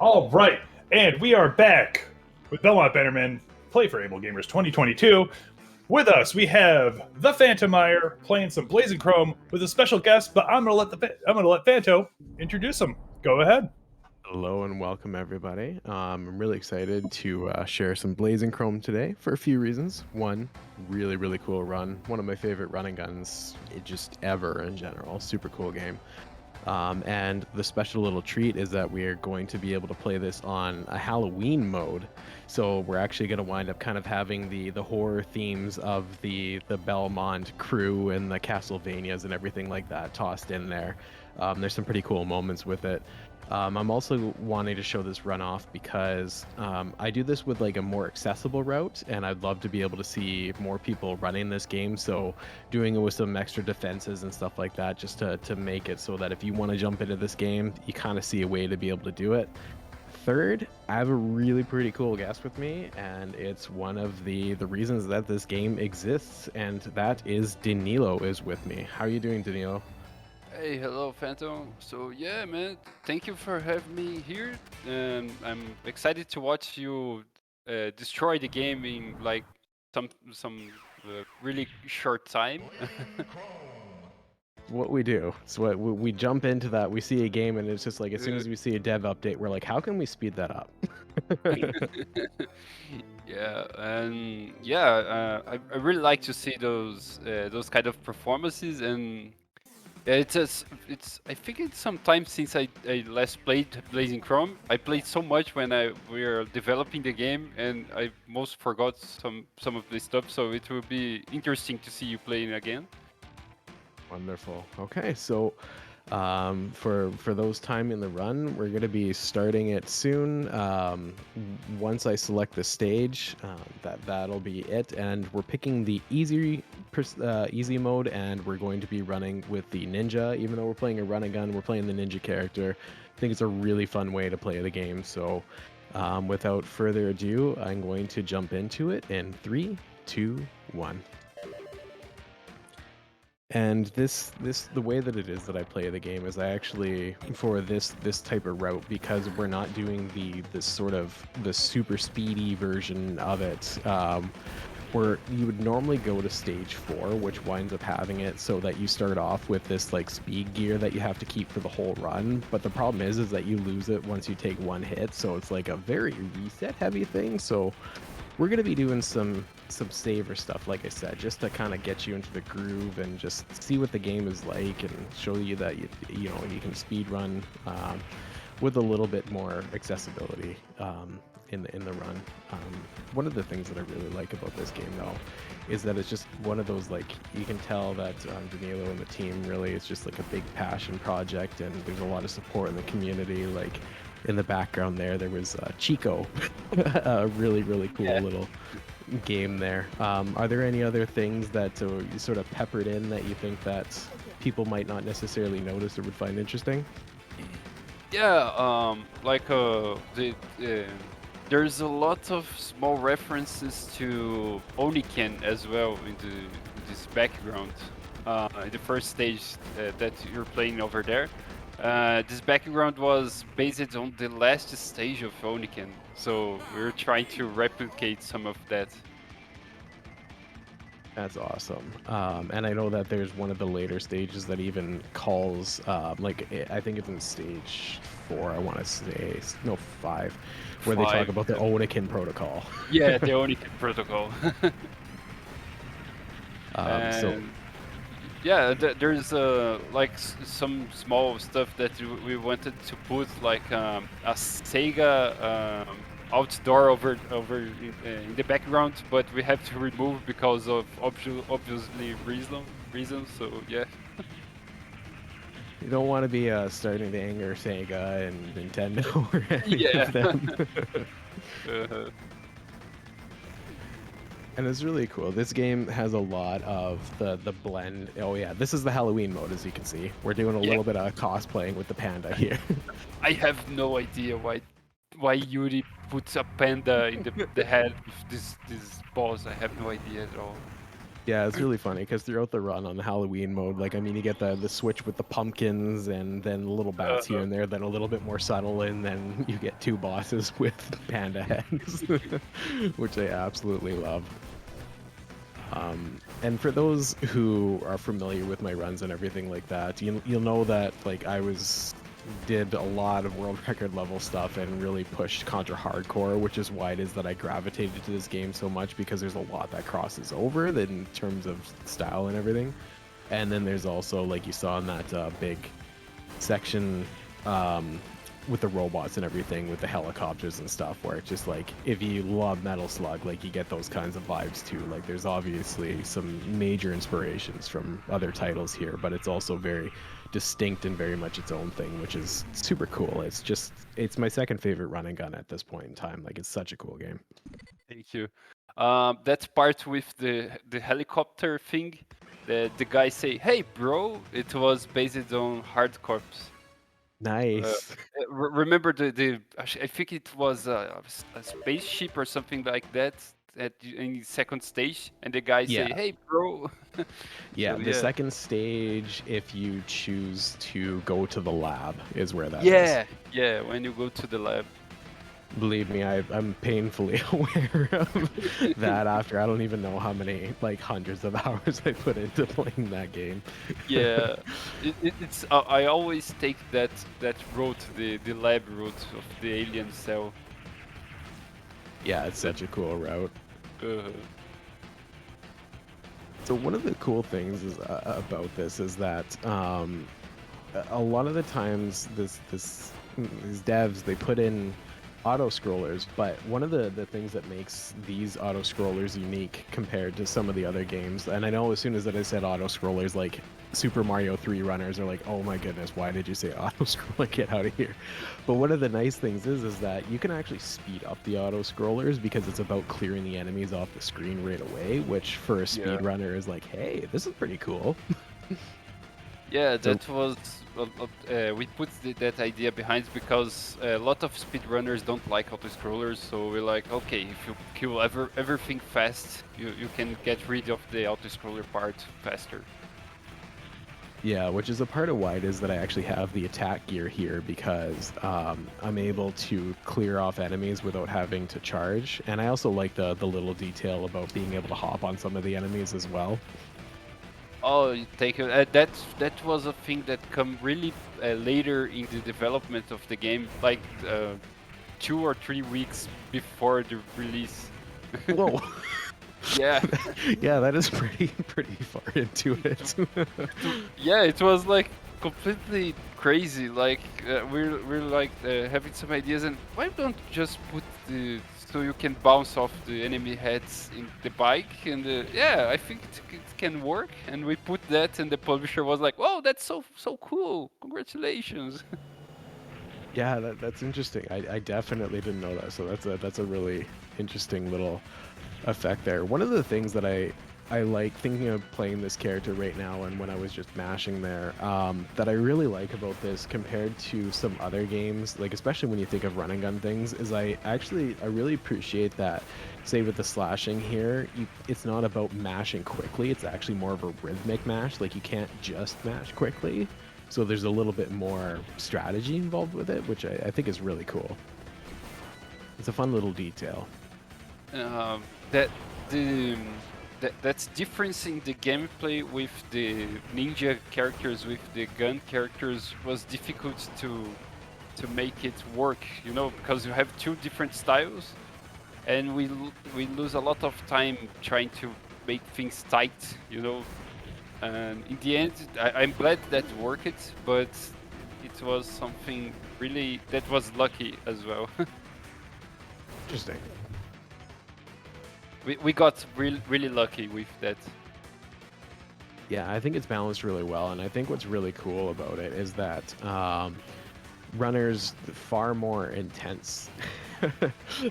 All right, and we are back with Belmont Bannermen Play for Able Gamers 2022. With us, we have ThePhantomire playing some Blazing Chrome with a special guest. But I'm gonna let Phanto introduce him. Go ahead. Hello and welcome everybody. I'm really excited to share some Blazing Chrome today for a few reasons. One, really cool run. One of my favorite running guns just ever in general. Super cool game. And the special little treat is that we're going to be able to play this on a Halloween mode. So we're actually going to wind up kind of having the horror themes of the Belmont crew and the Castlevanias and everything like that tossed in there. There's some pretty cool moments with it. I'm also wanting to show this run off because I do this with like a more accessible route, and I'd love to be able to see more people running this game. So doing it with some extra defenses and stuff like that, just to make it so that if you want to jump into this game, you kind of see a way to be able to do it. Third, I have a really pretty cool guest with me, and it's one of the reasons that this game exists, and that is Danilo is with me. How are you doing, Danilo? Hey, hello, Phantom. So yeah, man, thank you for having me here. I'm excited to watch you destroy the game in like some really short time. What we do. So we jump into that, we see a game, and it's just like as soon Uh, as we see a dev update, we're like, how can we speed that up? yeah, and yeah, I really like to see those kind of performances, and yeah, it's I think it's some time since I last played Blazing Chrome. I played so much when we were developing the game, and I most forgot some of the stuff. So it will be interesting to see you playing again. Wonderful. Okay, so for those time in the run, we're going to be starting it soon. Once I select the stage, that'll be it, and we're picking the easy mode, and we're going to be running with the ninja. Even though we're playing a run and gun, we're playing the ninja character. I think it's a really fun way to play the game. So, without further ado, I'm going to jump into it in 3, 2, 1. And the way that it is that I play the game is I actually for this type of route, because we're not doing this sort of the super speedy version of it, where you would normally go to stage 4, which winds up having it so that you start off with this like speed gear that you have to keep for the whole run. But the problem is that you lose it once you take one hit, so it's like a very reset heavy thing. So we're going to be doing some saver stuff, like I said, just to kind of get you into the groove and just see what the game is like and show you that you know you can speed run with a little bit more accessibility in the run. One of the things that I really like about this game, though, is that it's just one of those, like, you can tell that Danilo and the team really, it's just like a big passion project, and there's a lot of support in the community. Like, in the background there was Chico, a really cool Yeah. little game there. Are there any other things that you sort of peppered in that you think that people might not necessarily notice or would find interesting? Yeah, there's a lot of small references to Oniken as well in this background. In the first stage that you're playing over there, this background was based on the last stage of Oniken, so we're trying to replicate some of that. That's awesome. And I know that there's one of the later stages that even calls, I think it's in stage 4, I want to say, no, 5, where they talk Five. about the Oniken protocol. Yeah, the Oniken protocol. So And yeah, there's like some small stuff that we wanted to put, like a Sega outdoor in the background, but we have to remove because of obviously reasons. So yeah. you don't want to be starting to anger Sega and Nintendo or any of Yeah. them. uh, And it's really cool. This game has a lot of the blend. Oh yeah, this is the Halloween mode, as you can see. We're doing a yeah. little bit of cosplaying with the panda here. I have no idea why Yuri puts a panda in the head of this boss. I have no idea at all. Yeah, it's really funny because throughout the run on the Halloween mode, like I mean, you get the switch with the pumpkins and then the little bats here Uh, and there, then a little bit more subtle, and then you get 2 bosses with panda heads, which I absolutely love. And for those who are familiar with my runs and everything like that, you'll know that like did a lot of world record level stuff and really pushed Contra Hardcore, which is why it is that I gravitated to this game so much, because there's a lot that crosses over that in terms of style and everything. And then there's also, like you saw in that big section with the robots and everything, with the helicopters and stuff, where it's just like, if you love Metal Slug, like you get those kinds of vibes too. Like there's obviously some major inspirations from other titles here, but it's also very distinct and very much its own thing, which is super cool. It's my second favorite run and gun at this point in time. Like it's such a cool game. Thank you. That part with the helicopter thing, the guy say, "Hey, bro," it was based on Hard Corps. Nice. Remember I think it was a spaceship or something like that in second stage, and the guy say, Yeah. "Hey, bro." Yeah, So the yeah, second stage, if you choose to go to the lab, is where that is. yeah. When you go to the lab. Believe me, I'm painfully aware of that after I don't even know how many, like, hundreds of hours I put into playing that game. Yeah, it's I always take that route, the lab route of the alien cell. Yeah, it's such a cool route. Uh, So one of the cool things is about this is that a lot of the times these devs, they put in auto scrollers, but one of the things that makes these auto scrollers unique compared to some of the other games, and I know as soon as that I said auto scrollers, like Super Mario 3 runners are like, oh my goodness, why did you say auto scroller? Get out of here. But one of the nice things is that you can actually speed up the auto scrollers because it's about clearing the enemies off the screen right away, which for a yeah. speedrunner is like, hey, this is pretty cool. Yeah, So that was we put that idea behind because a lot of speedrunners don't like auto scrollers, so we're like, okay, if you kill everything fast, you can get rid of the auto scroller part faster. yeah, which is a part of why it is that I actually have the attack gear here, because I'm able to clear off enemies without having to charge. And I also like the little detail about being able to hop on some of the enemies as well. Oh, you take it. That was a thing that come really later in the development of the game, like 2 or 3 weeks before the release. Whoa. Yeah. Yeah, that is pretty far into it. Yeah, it was like completely crazy. Like we're like having some ideas, and why don't you just put the so you can bounce off the enemy heads in the bike? And yeah, I think it can work. And we put that, and the publisher was like, "Whoa, that's so cool! Congratulations!" Yeah, that's interesting. I definitely didn't know that. So that's a really interesting little effect there. One of the things that I like thinking of playing this character right now, and when I was just mashing there, that I really like about this compared to some other games, like especially when you think of run and gun things, is I really appreciate that, say with the slashing here, it's not about mashing quickly, it's actually more of a rhythmic mash. Like you can't just mash quickly. So there's a little bit more strategy involved with it, which I think is really cool. It's a fun little detail. That the that's difference in the gameplay with the ninja characters with the gun characters was difficult to make it work, you know, because you have two different styles, and we lose a lot of time trying to make things tight, you know. And in the end, I'm glad that worked, but it was something really that was lucky as well. Interesting. We got really lucky with that. Yeah, I think it's balanced really well, and I think what's really cool about it is that runners far more intense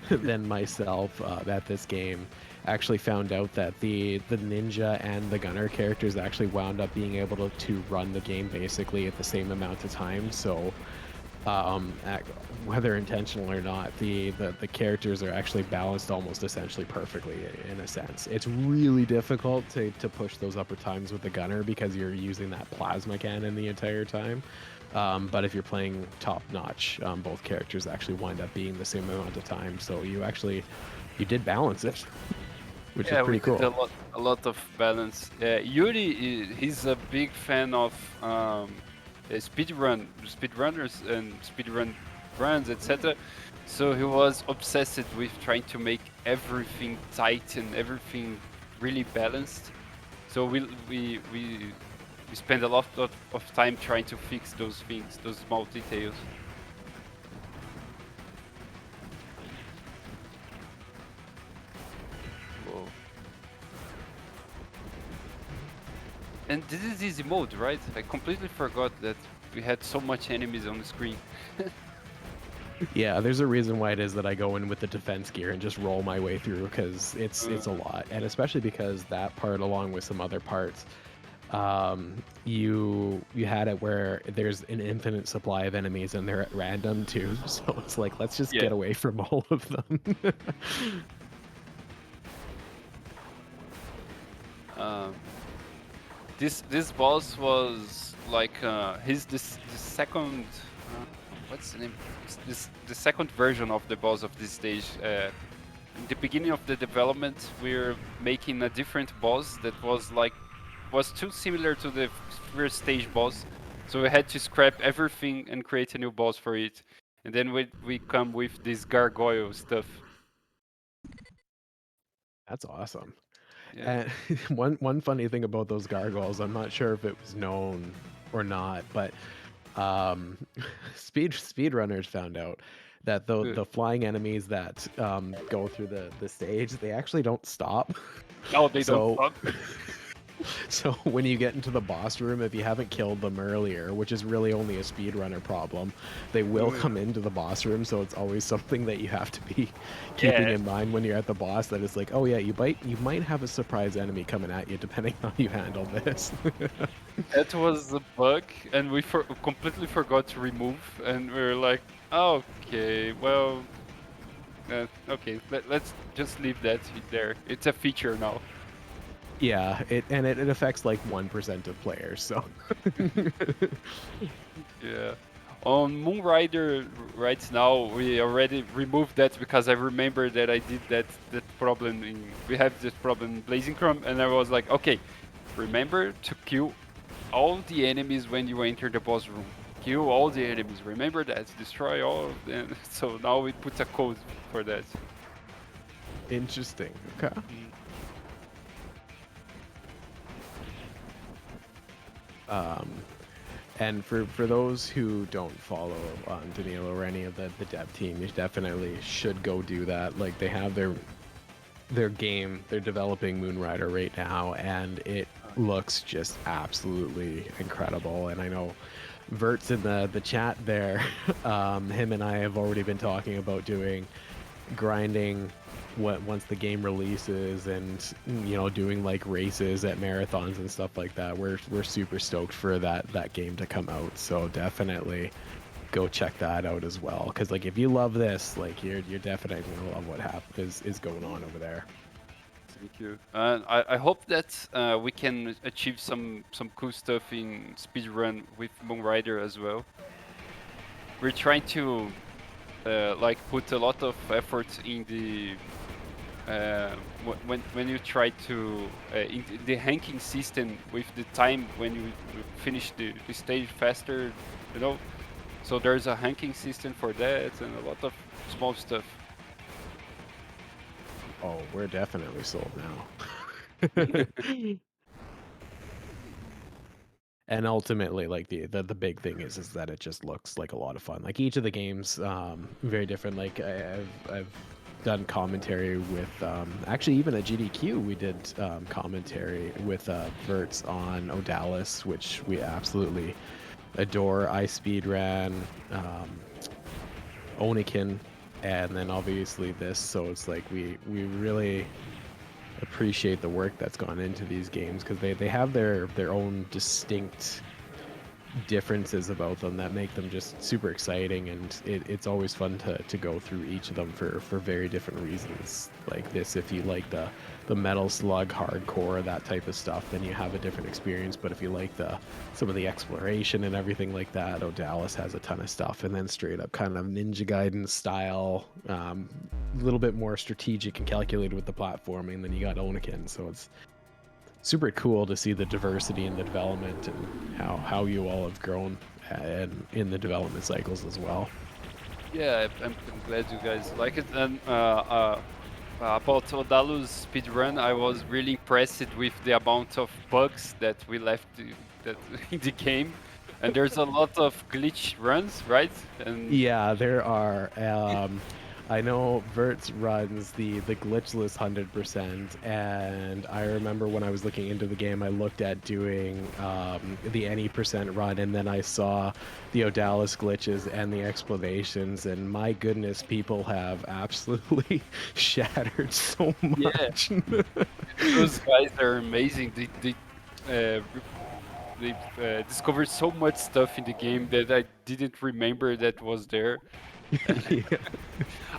than myself at this game actually found out that the ninja and the gunner characters actually wound up being able to run the game basically at the same amount of time. So whether intentional or not, the characters are actually balanced almost essentially perfectly in a sense. It's really difficult to push those upper times with the gunner because you're using that plasma cannon the entire time. But if you're playing top notch, both characters actually wind up being the same amount of time. So you did balance it, which is Yeah, we pretty did cool. a lot of balance. Yuri, he's a big fan of speedrunners and speedrun runs, etc. So he was obsessed with trying to make everything tight and everything really balanced. So we spend a lot of time trying to fix those things, those small details. Whoa. And this is easy mode, right? I completely forgot that we had so much enemies on the screen. Yeah, there's a reason why it is that I go in with the defense gear and just roll my way through because it's a lot, and especially because that part, along with some other parts, you had it where there's an infinite supply of enemies and they're at random too. So it's like let's just Yeah. get away from all of them. Um, this boss was like he's the second what's the name? The second version of the boss of this stage. In the beginning of the development, we're making a different boss that was too similar to the first stage boss, so we had to scrap everything and create a new boss for it. And then we come with this gargoyle stuff. That's awesome. Yeah. And one funny thing about those gargoyles, I'm not sure if it was known or not, but um, speedrunners found out that the flying enemies that go through the stage, they actually don't stop. No, they don't So stop. so when you get into the boss room, if you haven't killed them earlier, which is really only a speedrunner problem, they will come into the boss room. So it's always something that you have to be keeping Yeah, in mind when you're at the boss. That it's like, oh yeah, you might have a surprise enemy coming at you depending on how you handle this. that was a bug, and we completely forgot to remove, and we were like, okay, well, okay, let's just leave that there. It's a feature now. Yeah, it affects like 1% of players. So Yeah. On Moon Rider right now, we already removed that because I remember that I did that problem we have this problem in Blazing Chrome, and I was like, okay, remember to kill all the enemies when you enter the boss room. Kill all the enemies. Remember that. Destroy all of them. So now we put a code for that. interesting. Okay. Um, And for those who don't follow Danilo or any of the dev team, you definitely should go do that. Like they have their game, they're developing Moonrider right now, and it looks just absolutely incredible. And I know Vert's in the chat there. Him and I have already been talking about doing grinding once the game releases, and doing like races at marathons and stuff like that. We're super stoked for that game to come out, so definitely go check that out as well, because like if you love this, like you're definitely gonna love what is going on over there. Thank you. I hope that we can achieve some cool stuff in speedrun with Moonrider as well. We're trying to like put a lot of effort in the when you try to in the ranking system with the time when you finish the stage faster, you know. So there's a ranking system for that and a lot of small stuff. Oh, we're definitely sold now. And ultimately, like the big thing is that it just looks like a lot of fun. Like each of the games, very different. Like I've done commentary with actually even at GDQ we did commentary with Verts on Odalis, which we absolutely adore. I speedran Onikin, and then obviously this. So it's like we really appreciate the work that's gone into these games, because they have their own distinct differences about them that make them just super exciting, and it's always fun to go through each of them for very different reasons. Like this, if you like the Metal Slug hardcore, that type of stuff, then you have a different experience. But if you like some of the exploration and everything like that, Odalis has a ton of stuff. And then straight up kind of Ninja Gaiden style, a little bit more strategic and calculated with the platforming. Then you got Oniken, so it's super cool to see the diversity in the development and how you all have grown and in the development cycles as well. Yeah, I'm glad you guys like it. And about Odalu's speedrun, I was really impressed with the amount of bugs that we left that in the game. And there's a lot of glitch runs, right? And Yeah, there are. I know Verts runs the glitchless 100%, and I remember when I was looking into the game, I looked at doing the any percent run, and then I saw the Odalis glitches and the explanations, and my goodness, people have absolutely shattered so much. yeah, those guys are amazing. They discovered so much stuff in the game that I didn't remember that was there. Yeah.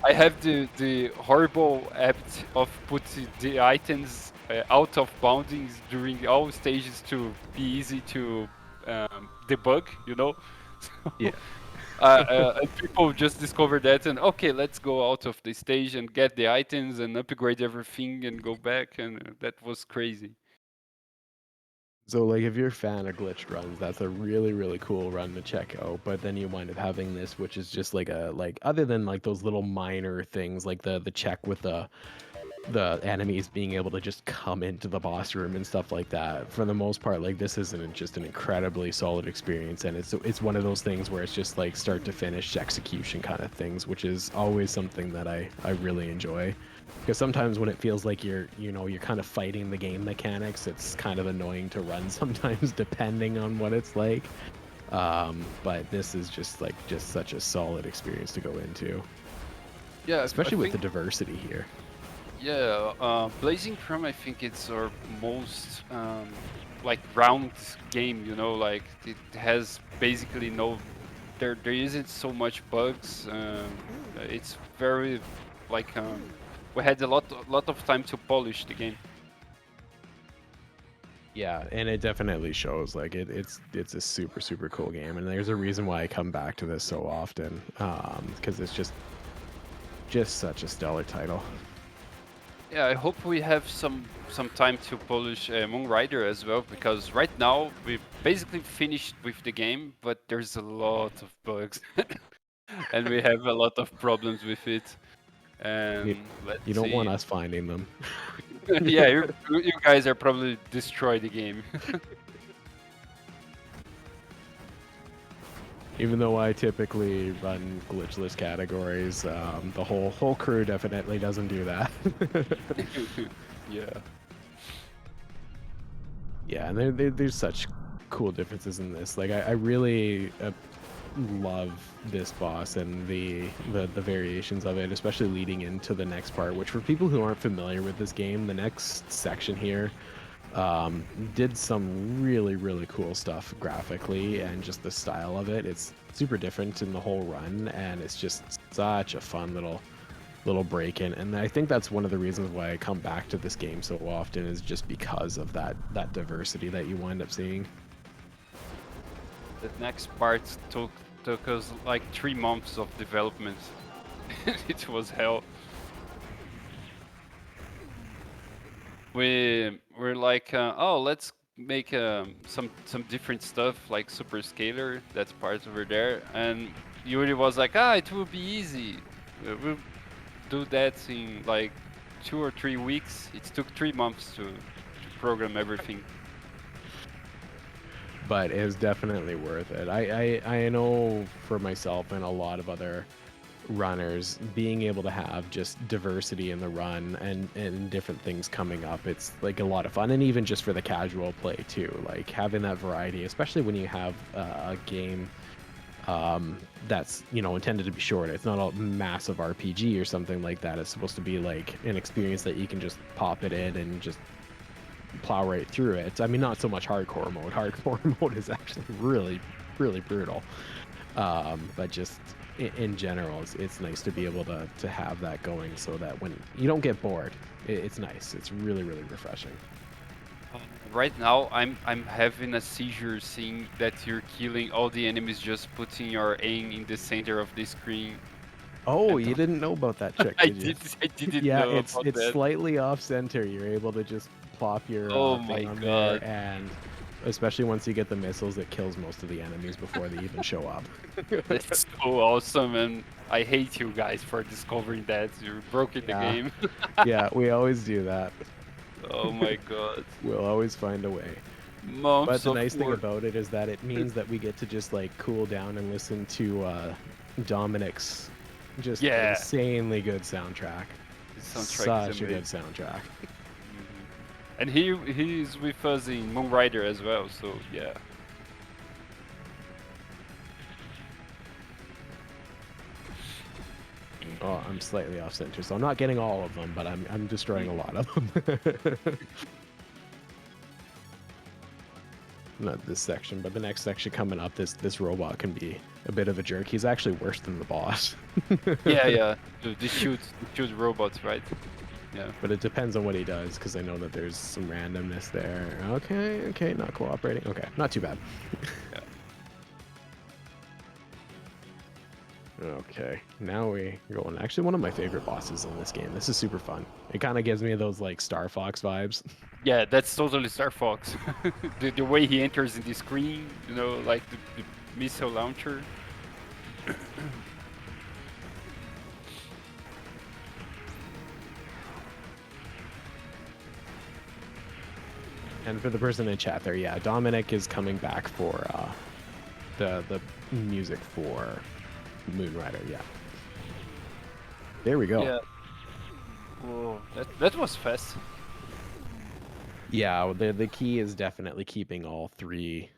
I have the horrible habit of putting the items out of boundings during all stages to be easy to debug, you know? Yeah. And people just discover that and okay, let's go out of the stage and get the items and upgrade everything and go back, and that was crazy. So, like, if you're a fan of glitched runs, that's a really, really cool run to check out. But then you wind up having this, which is just like other than like those little minor things, like the check with the enemies being able to just come into the boss room and stuff like that. For the most part, like this isn't just an incredibly solid experience, and it's one of those things where it's just like start to finish execution kind of things, which is always something that I really enjoy. Because sometimes when it feels like you're kind of fighting the game mechanics, it's kind of annoying to run sometimes depending on what it's like. But this is just such a solid experience to go into, Yeah, especially I with the think, diversity here. yeah, Blazing Chrome, I think it's our most like round game, you know, like it has basically there isn't so much bugs. It's very like we had a lot of time to polish the game. Yeah, and it definitely shows. Like it's a super cool game, and there's a reason why I come back to this so often, because it's just such a stellar title. Yeah, I hope we have some time to polish Moonrider as well, because right now we basically finished with the game, but there's a lot of bugs, and we have a lot of problems with it. You, And you let's don't want see. us finding them. Yeah, you guys are probably destroy the game. Even though I typically run glitchless categories, the whole crew definitely doesn't do that. Yeah. Yeah, and there's such cool differences in this. Like I really love this boss and the variations of it, especially leading into the next part. Which for people who aren't familiar with this game, the next section here did some really cool stuff graphically and just the style of it. It's super different in the whole run, and it's just such a fun little break in, and I think that's one of the reasons why I come back to this game so often, is just because of that diversity that you wind up seeing. The next part took us like 3 months of development. It was hell. We're like, oh, let's make some different stuff like super scalar. That's part over there, and Yuri was like, it will be easy. We'll do that in like 2 or 3 weeks. It took 3 months to program everything. But it was definitely worth it. I know for myself and a lot of other runners, being able to have just diversity in the run and different things coming up, it's like a lot of fun. And even just for the casual play too, like having that variety, especially when you have a game that's intended to be short. It's not a massive RPG or something like that. It's supposed to be like an experience that you can just pop it in and just plow right through it. I mean, not so much hardcore mode. Hardcore mode is actually really, really brutal. But just in general, it's nice to be able to have that going so that when you don't get bored, it's nice. It's really, really refreshing. Right now, I'm having a seizure seeing that you're killing all the enemies just putting your aim in the center of the screen. Oh, And you didn't know about that trick, I did you? didn't Yeah, know about it's that. slightly off center. You're able to just plop your Oh my thing on god. there, and especially once you get the missiles, it kills most of the enemies before they even show up. That's so awesome, and I hate you guys for discovering that. You're broken the Yeah, game. yeah, we always do that. Oh my god. We'll always find a way. But Months the of nice thing work. about it is that it means that we get to just like cool down and listen to Dominic's just Yeah, insanely good soundtrack. the soundtrack is Such a good amazing. soundtrack. And he's with us in Moonrider as well, so yeah. Oh, I'm slightly off center, so I'm not getting all of them, but I'm destroying a lot of them. Not this section, but the next section coming up, this robot can be a bit of a jerk. He's actually worse than the boss. Yeah. The shoot robots, right? Yeah. But it depends on what he does, because I know that there's some randomness there. Okay, not cooperating. Okay, not too bad. Yeah. Okay, now we going. Actually, one of my favorite bosses in this game. This is super fun. It kind of gives me those like Star Fox vibes. Yeah, that's totally Star Fox. The way he enters in the screen, you know, like the missile launcher. And for the person in chat there, yeah, Dominic is coming back for the music for Moonrider. Yeah. There we go. Yeah. Whoa, that was fast. Yeah, the key is definitely keeping all three,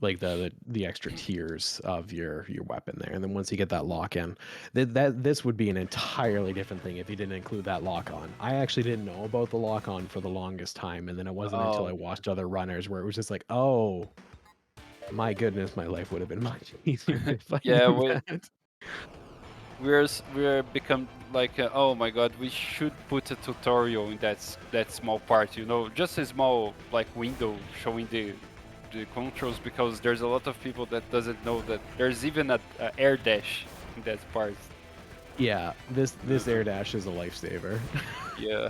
like the extra tiers of your weapon there, and then once you get that lock in, this would be an entirely different thing if you didn't include that lock on. I actually didn't know about the lock on for the longest time, and then it wasn't until I Oh, watched other runners where it was just like, oh my goodness, my life would have been much easier if I yeah. knew that. We're become like oh my god, we should put a tutorial in that small part, you know, just a small like window showing the controls, because there's a lot of people that doesn't know that there's even a air dash in that part. Yeah, this air dash is a lifesaver. Yeah.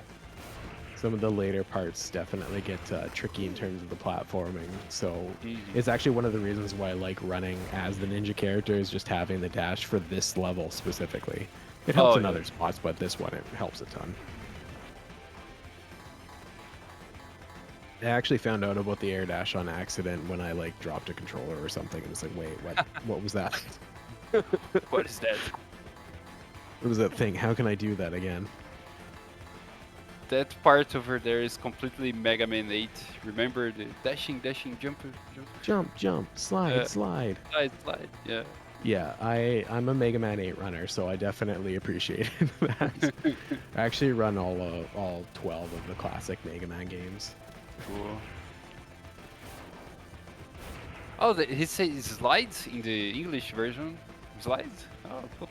Some of the later parts definitely get tricky in terms of the platforming, so Mhm. it's actually one of the reasons why I like running as the ninja character, is just having the dash for this level specifically. It helps Oh, in yeah. other spots, but this one, it helps a ton. I actually found out about the air dash on accident when I like dropped a controller or something and was like, wait, what was that? What is that? What was that thing? How can I do that again? That part over there is completely Mega Man 8. Remember the dashing, jump, Jump, slide. slide. Yeah. Yeah, I'm a Mega Man 8 runner, so I definitely appreciated that. I actually run all 12 of the classic Mega Man games. Cool. Oh, he says slides in the English version. Slides? Oh, cool.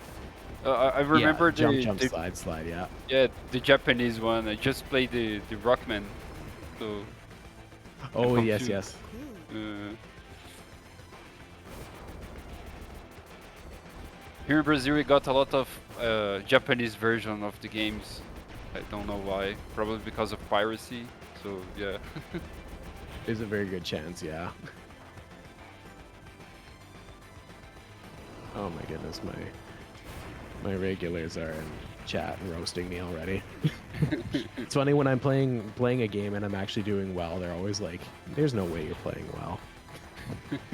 I remember yeah, jump, slide, yeah. yeah, the Japanese one. I just played the Rockman. So Oh, I'm yes, confused. yes. Here in Brazil, we got a lot of Japanese version of the games. I don't know why. Probably because of piracy. So yeah. There's a very good chance, yeah. Oh my goodness, my regulars are in chat and roasting me already. It's funny when I'm playing a game and I'm actually doing well, they're always like, there's no way you're playing well.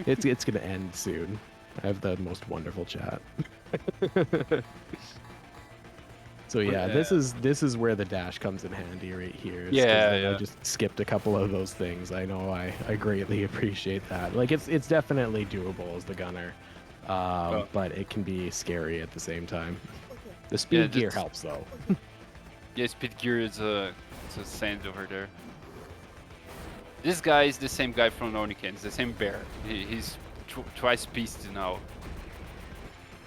It's gonna end soon. I have the most wonderful chat. So yeah, this is where the dash comes in handy right here. I just skipped a couple of those things. I know I greatly appreciate that. Like it's definitely doable as the gunner, but it can be scary at the same time. The speed gear helps though. Yeah, speed gear is it's a sand over there. This guy is the same guy from Oniken. It's the same bear. He's twice pieced now.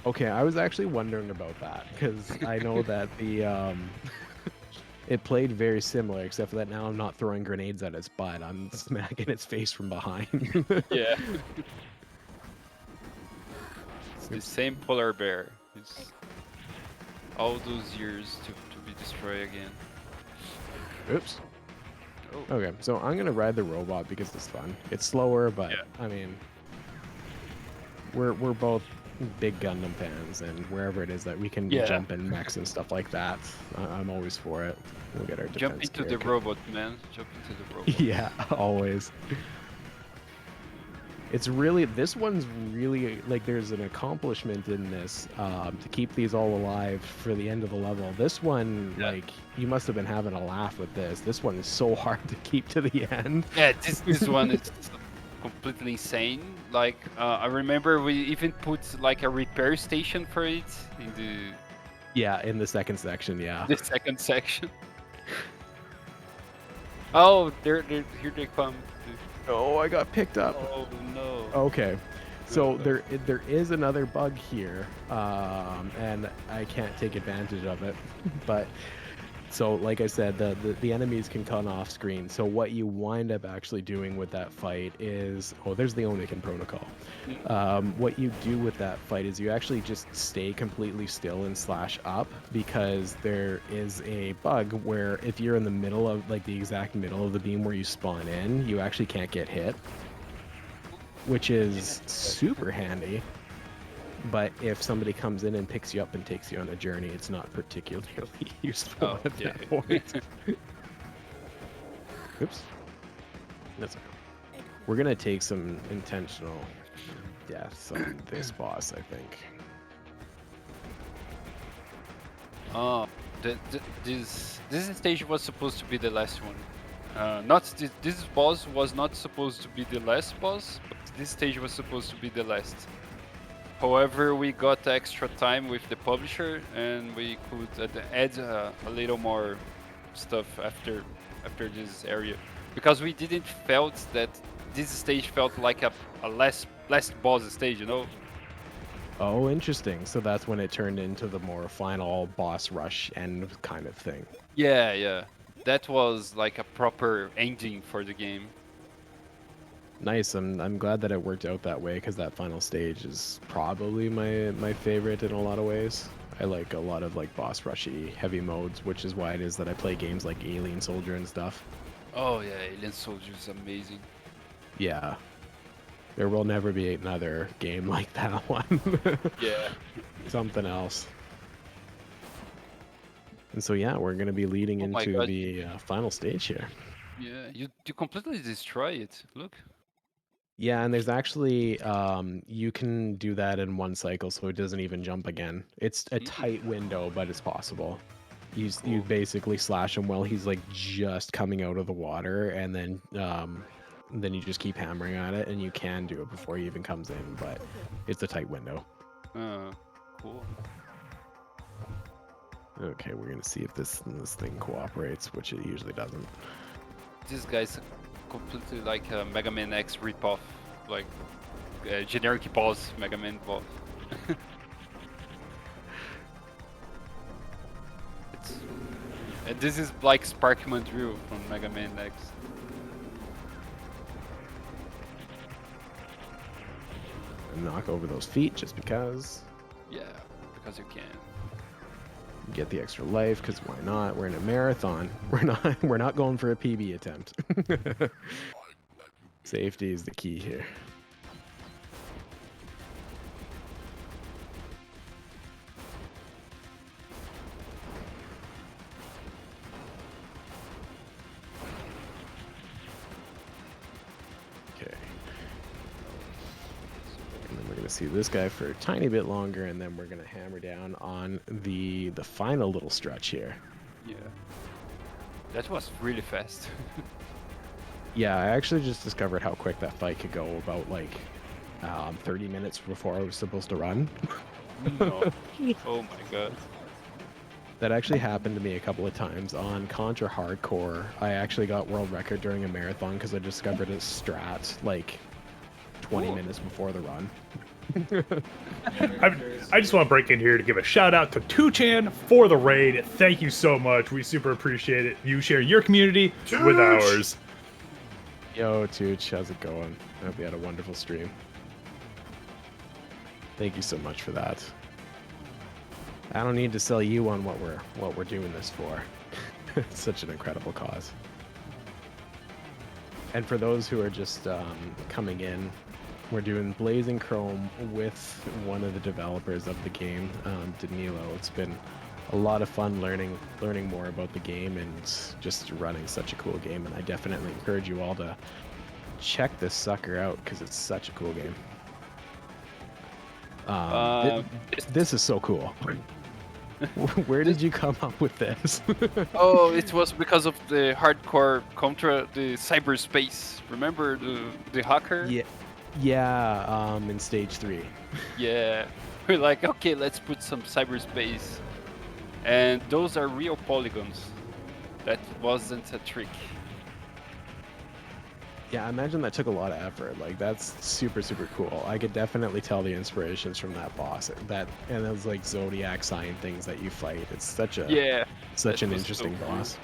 Okay, I was actually wondering about that because I know that the it played very similar, except for that now I'm not throwing grenades at its butt. I'm smacking its face from behind. Yeah. It's the same polar bear. It's all those years to be destroyed again. Oops. Oh. Okay, so I'm gonna ride the robot because it's fun. It's slower, but Yeah. I mean, we're both big Gundam fans, and wherever it is that we can Yeah. jump in mechs and stuff like that, I'm always for it. We'll get our Jump defense into the gear. robot, man. Jump into the robot. Yeah, always. It's really, this one's really, like, there's an accomplishment in this to keep these all alive for the end of the level. This one, Yeah. like, you must have been having a laugh with this. This one is so hard to keep to the end. Yeah, this one is completely insane. Like I remember we even put like a repair station for it in Yeah, in the second section, yeah. the second section. Oh, here they come. Oh, I got picked up. Oh no. Okay. So there is another bug here, and I can't take advantage of it. But so, like I said, the enemies can cut off screen. So what you wind up actually doing with that fight is, oh, there's the Oniken protocol. What you do with that fight is you actually just stay completely still and slash up, because there is a bug where if you're in the middle of, like, the exact middle of the beam where you spawn in, you actually can't get hit, which is super handy. But if somebody comes in and picks you up and takes you on a journey, it's not particularly useful Oh, at yeah. that point. Oops. That's okay. We're gonna take some intentional deaths on this boss, I think. Oh, this stage was supposed to be the last one. Not this boss was not supposed to be the last boss, but this stage was supposed to be the last. However, we got extra time with the publisher, and we could add a little more stuff after this area, because we didn't felt that this stage felt like a last boss stage, you know. Oh, interesting. So that's when it turned into the more final boss rush end kind of thing. Yeah, that was like a proper ending for the game. Nice. I'm glad that it worked out that way, because that final stage is probably my favorite in a lot of ways. I like a lot of, like, boss rushy heavy modes, which is why it is that I play games like Alien Soldier and stuff. Oh yeah, Alien Soldier is amazing. Yeah. There will never be another game like that one. Yeah. Something else. And so yeah, we're gonna be leading Oh my into God. the final stage here. Yeah, you completely destroy it. Look. Yeah, and there's actually you can do that in one cycle, so it doesn't even jump again. It's a tight window, but it's possible. You Cool. basically slash him while he's, like, just coming out of the water, and then you just keep hammering at it, and you can do it before he even comes in, but it's a tight window. Cool. Okay, we're gonna see if this thing cooperates, which it usually doesn't. This guy's completely like a Mega Man X ripoff, like a generic boss Mega Man boss. And this is like Sparkman Drill from Mega Man X. And knock over those feet just because. Yeah, because you can. Get the extra life, because why not? We're in a marathon. We're not going for a PB attempt. Safety is the key here. Okay. And then we're gonna see this guy for a tiny bit longer, and then we're gonna hammer down on the final little stretch here. Yeah. That was really fast. Yeah, I actually just discovered how quick that fight could go about, like, 30 minutes before I was supposed to run. No. Oh my God. That actually happened to me a couple of times on Contra Hardcore. I actually got world record during a marathon because I discovered a strat like 20 Cool. minutes before the run. I just want to break in here to give a shout out to 2chan for the raid. Thank you so much. We super appreciate it. You share your community with ours. Yo, Tooch, how's it going? I hope you had a wonderful stream. Thank you so much for that. I don't need to sell you on what we're doing this for. It's such an incredible cause. And for those who are just coming in, we're doing Blazing Chrome with one of the developers of the game, Danilo. It's been a lot of fun learning more about the game and just running such a cool game. And I definitely encourage you all to check this sucker out because it's such a cool game. This is so cool. Where did you come up with this? Oh, it was because of the hardcore Contra, the cyberspace. Remember the hacker? Yeah, in stage 3. Yeah. We're like, okay, let's put some cyberspace. And those are real polygons. That wasn't a trick. Yeah, I imagine that took a lot of effort. Like, that's super, super cool. I could definitely tell the inspirations from that boss. And those like zodiac sign things that you fight. It's such an interesting boss.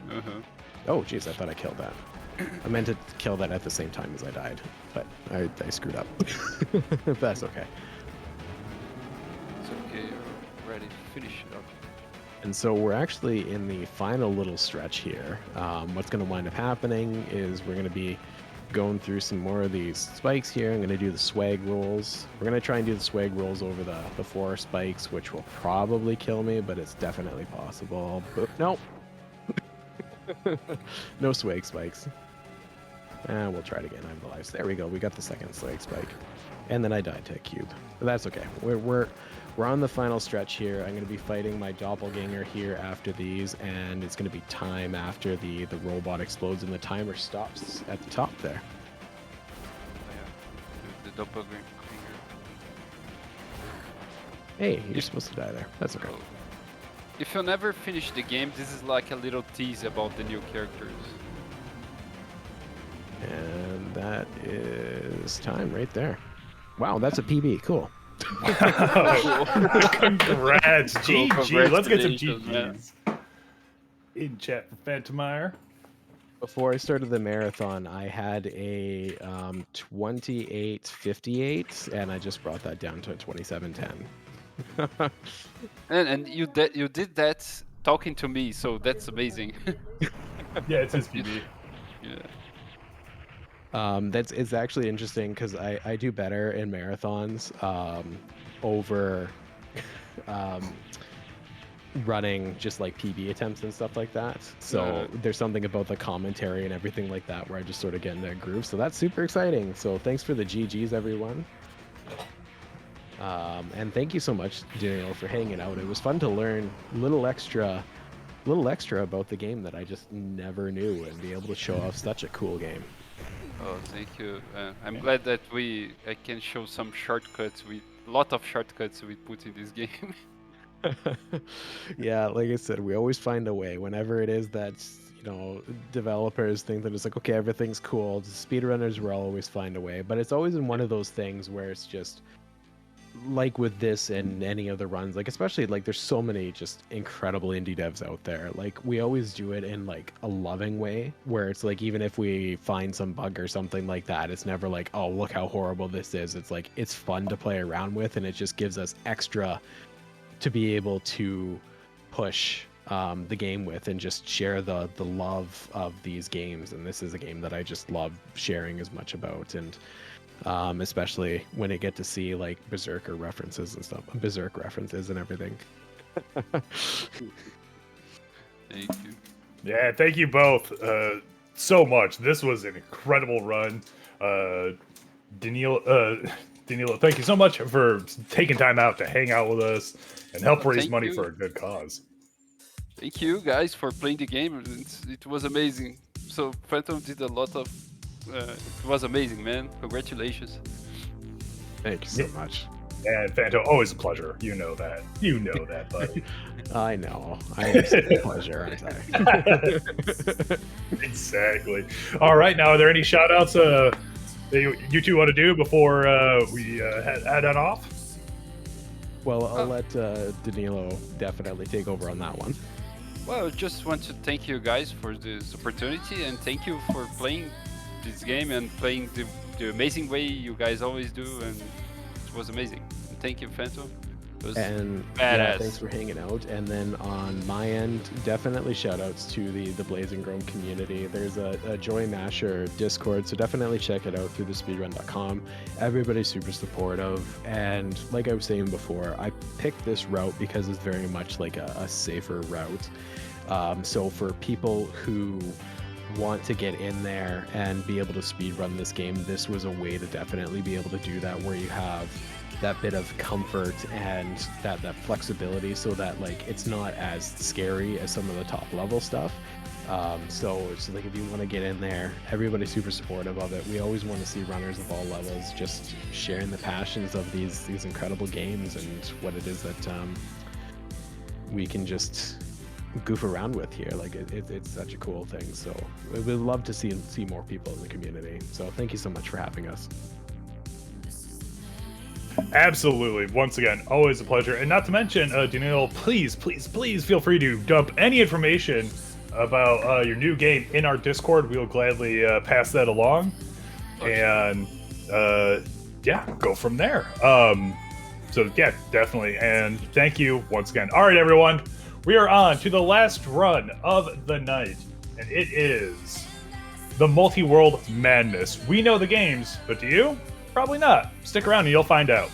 Uh-huh. Oh, jeez, I thought I killed that. I meant to kill that at the same time as I died, but I screwed up. That's okay. It's okay, you're ready to finish it up. And so we're actually in the final little stretch here. What's going to wind up happening is we're going to be going through some more of these spikes here. I'm going to do the swag rolls. We're going to try and do the swag rolls over the 4 spikes, which will probably kill me, but it's definitely possible. But nope. No swag spikes. And we'll try it again. I'm the lives. There we go. We got the second swag spike. And then I died to a cube. But that's okay. We're on the final stretch here. I'm going to be fighting my doppelganger here after these, and it's going to be time after the robot explodes and the timer stops at the top there. Oh, yeah. The doppelganger. Hey, you're supposed to die there. That's okay. If you never finish the game, this is like a little tease about the new characters. And that is time right there. Wow, that's a PB. Cool. Congrats, GG. Let's get some Congratulations, man. GGs in chat for Phantomire. Before I started the marathon, I had a 28:58, and I just brought that down to 27:10. And you did that talking to me, so that's amazing. Yeah, it's his PB. Yeah. It's actually interesting because I do better in marathons over running just like PB attempts and stuff like that. So there's something about the commentary and everything like that where I just sort of get in that groove. So that's super exciting. So thanks for the GGs, everyone. And thank you so much, Daniel, for hanging out. It was fun to learn a little extra about the game that I just never knew, and be able to show off such a cool game. Oh, thank you. I'm glad that I can show some shortcuts. A lot of shortcuts we put in this game. Yeah, like I said, we always find a way. Whenever it is that, developers think that it's like, okay, everything's cool. The speedrunners will always find a way. But it's always in one of those things where it's just, like with this and any other runs, like especially like there's so many just incredible indie devs out there. Like we always do it in like a loving way, where it's like even if we find some bug or something like that, it's never like, oh, look how horrible this is. It's like it's fun to play around with, and it just gives us extra to be able to push the game with and just share the love of these games. And this is a game that I just love sharing as much about, and especially when I get to see like Berserk references and everything. Thank you. Yeah, thank you both so much. This was an incredible run. Danilo, thank you so much for taking time out to hang out with us and help raise Thank money you. for a good cause. Thank you guys for playing the game. It was amazing. So Phantom did a lot of. It was amazing, man. Congratulations. Thank you so much. And Phantom, always a pleasure. You know that. You know that, buddy. I know. I understand the pleasure, aren't I? Exactly. All right, now, are there any shout-outs that you two want to do before we head on off? Well, I'll let Danilo definitely take over on that one. Well, I just want to thank you guys for this opportunity, and thank you for playing this game and playing the amazing way you guys always do, and it was amazing. And thank you, Phantom. It was And badass. yeah, thanks for hanging out. And then on my end, definitely shout outs to the Blazing Chrome community. There's a Joy Masher Discord, so definitely check it out through thespeedrun.com. Everybody's super supportive, and like I was saying before, I picked this route because it's very much like a safer route. So for people who want to get in there and be able to speedrun this game, this was a way to definitely be able to do that, where you have that bit of comfort and that flexibility, so that like it's not as scary as some of the top level stuff. So it's like, if you want to get in there, everybody's super supportive of it. We always want to see runners of all levels just sharing the passions of these incredible games and what it is that we can just goof around with here. Like it's such a cool thing. So we'd love to see more people in the community. So thank you so much for having us. Absolutely. Once again, always a pleasure. And not to mention, Danilo, please feel free to dump any information about your new game in our Discord. We will gladly pass that along. And yeah, go from there. So yeah, definitely. And thank you once again. All right, everyone. We are on to the last run of the night. And it is the Multi-World Madness. We know the games, but do you? Probably not. Stick around and you'll find out.